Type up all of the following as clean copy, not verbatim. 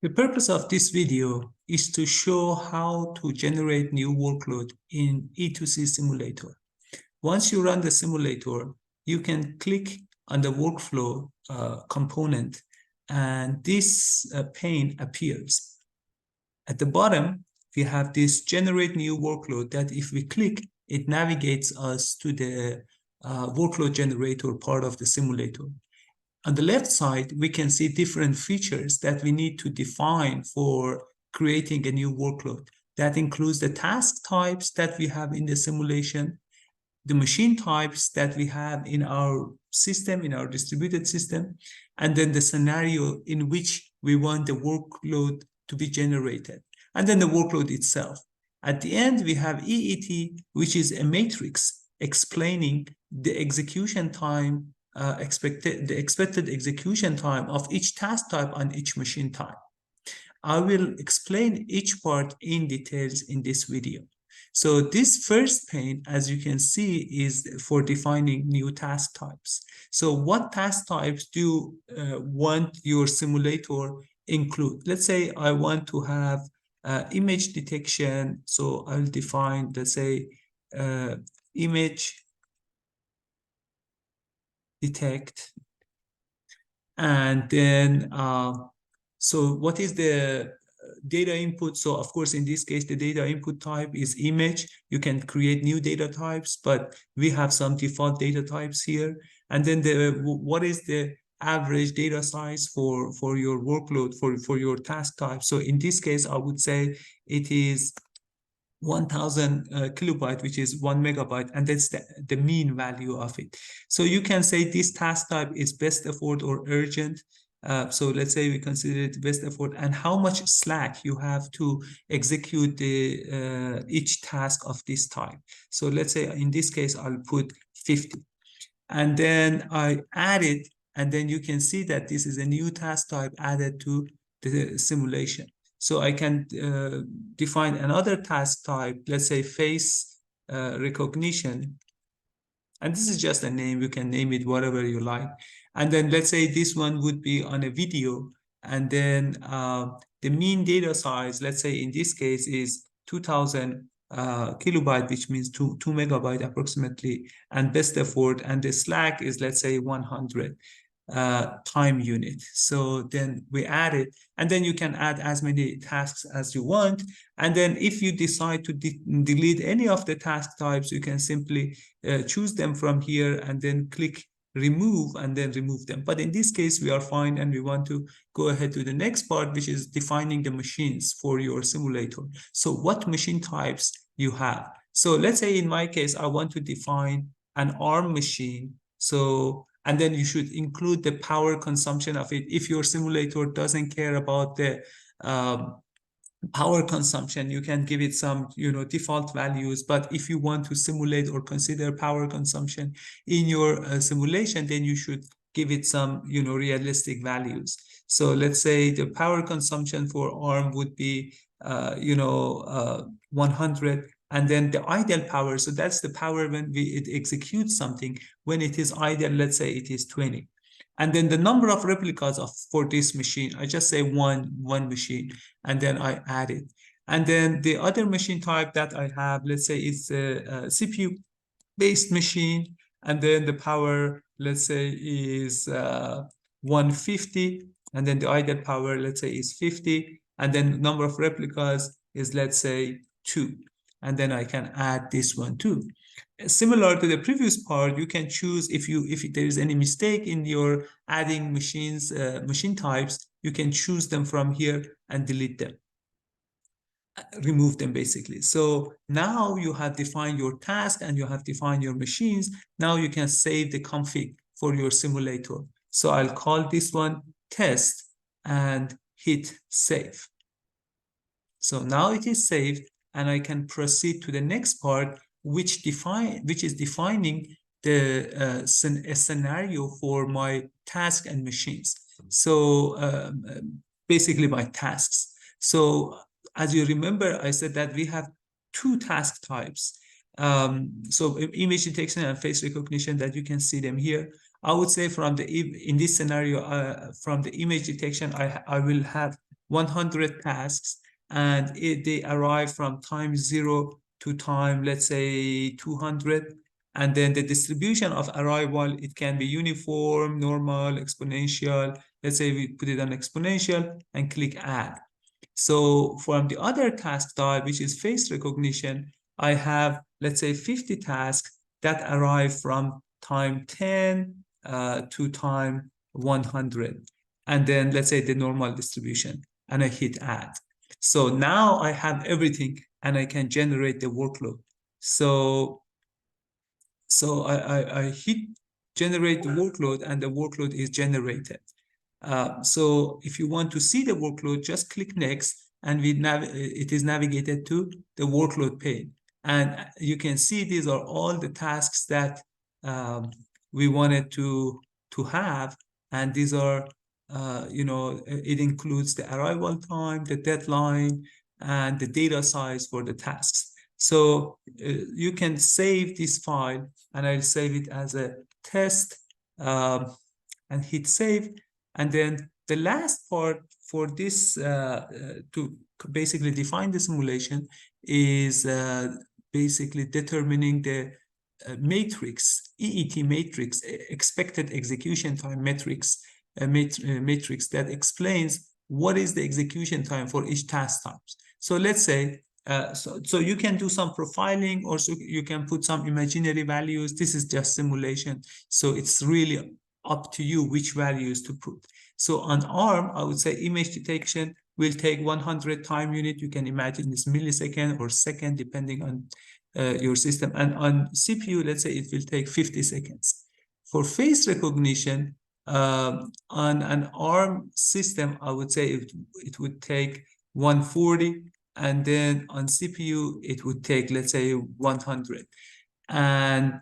The purpose of this video is to show how to generate new workload in E2C simulator. Once you run the simulator, you can click on the workflow component, and this pane appears. At the bottom, we have this generate new workload that if we click, it navigates us to the workload generator part of the simulator. On the left side, we can see different features that we need to define for creating a new workload. That includes the task types that we have in the simulation, the machine types that we have in our system, in our distributed system, and then the scenario in which we want the workload to be generated, and then the workload itself. At the end, we have EET, which is a matrix explaining the execution time, the expected execution time of each task type on each machine type. I will explain each part in details in this video. So this first pane, as you can see, is for defining new task types. So what task types do you want your simulator include? Let's say I want to have image detection. So I'll define, let's say, image detect. And then, so what is the data input? So of course, in this case, the data input type is image. You can create new data types, but we have some default data types here. And then what is the average data size for your workload, for your task type? So in this case, I would say it is 1000 kilobyte, which is 1 megabyte, and that's the mean value of it. So you can say this task type is best effort or urgent. So let's say we consider it best effort, and how much slack you have to execute the each task of this type. So let's say in this case, I'll put 50. And then I add it, and then you can see that this is a new task type added to the simulation. So I can define another task type, let's say face recognition. And this is just a name. You can name it whatever you like. And then let's say this one would be on a video. And then the mean data size, let's say in this case, is 2000 kilobyte, which means 2 megabyte approximately, and best effort. And the slack is, let's say, 100 time unit. So then we add it, and then you can add as many tasks as you want. And then if you decide to delete any of the task types, you can simply choose them from here and then click remove and then remove them. But in this case, we are fine, and we want to go ahead to the next part, which is defining the machines for your simulator. So what machine types you have? So let's say in my case, I want to define an ARM machine. So and then you should include the power consumption of it. If your simulator doesn't care about the power consumption, you can give it some, default values. But if you want to simulate or consider power consumption in your simulation, then you should give it some, realistic values. So let's say the power consumption for ARM would be, 100. And then the idle power, so that's the power when it executes something. When it is idle, let's say it is 20. And then the number of replicas for this machine, I just say one machine, and then I add it. And then the other machine type that I have, let's say it's a CPU-based machine, and then the power, let's say, is 150, and then the idle power, let's say, is 50, and then number of replicas is, let's say, 2. And then I can add this one too. Similar to the previous part, you can choose if there is any mistake in your adding machine types, you can choose them from here and delete them, remove them basically. So now you have defined your task and you have defined your machines. Now you can save the config for your simulator. So I'll call this one test and hit save. So now it is saved, and I can proceed to the next part, which is defining the a scenario for my task and machines. So basically my tasks. So as you remember, I said that we have 2 task types. So image detection and face recognition, that you can see them here. I would say in this scenario, from the image detection, I will have 100 tasks, and they arrive from time 0 to time, let's say 200. And then the distribution of arrival, it can be uniform, normal, exponential. Let's say we put it on exponential and click add. So from the other task type, which is face recognition, I have, let's say, 50 tasks that arrive from time 10 to time 100. And then let's say the normal distribution, and I hit add. So now I have everything and I can generate the workload. So I hit generate the workload, and the workload is generated. So if you want to see the workload, just click next, and it is navigated to the workload pane. And you can see these are all the tasks that we wanted to have. And these are, it includes the arrival time, the deadline, and the data size for the tasks. So you can save this file, and I'll save it as a test and hit save. And then the last part for this to basically define the simulation is basically determining the matrix, EET matrix, expected execution time matrix, matrix that explains what is the execution time for each task types. So let's say, so you can do some profiling, or so you can put some imaginary values. This is just simulation. So it's really up to you which values to put. So on ARM, I would say image detection will take 100 time unit. You can imagine this millisecond or second, depending on your system. And on CPU, let's say it will take 50 seconds. For face recognition, on an ARM system, I would say it would take 140. And then on CPU, it would take, let's say, 100. And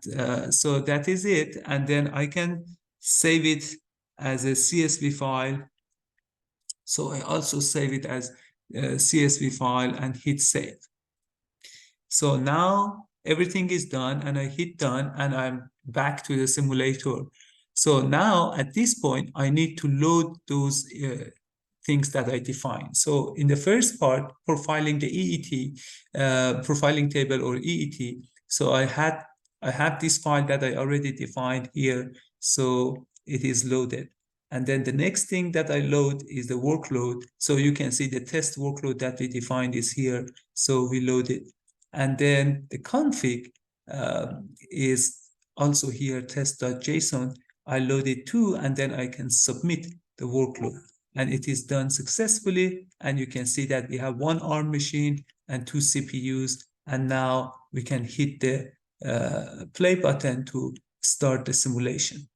so that is it. And then I can save it as a CSV file. So I also save it as a CSV file and hit save. So now everything is done, and I hit done, and I'm back to the simulator. So now at this point, I need to load those things that I defined. So in the first part, profiling the EET, profiling table or EET. So I have this file that I already defined here. So it is loaded. And then the next thing that I load is the workload. So you can see the test workload that we defined is here. So we load it. And then the config is also here, test.json. I load it too, and then I can submit the workload. And it is done successfully. And you can see that we have one ARM machine and 2 CPUs. And now we can hit the play button to start the simulation.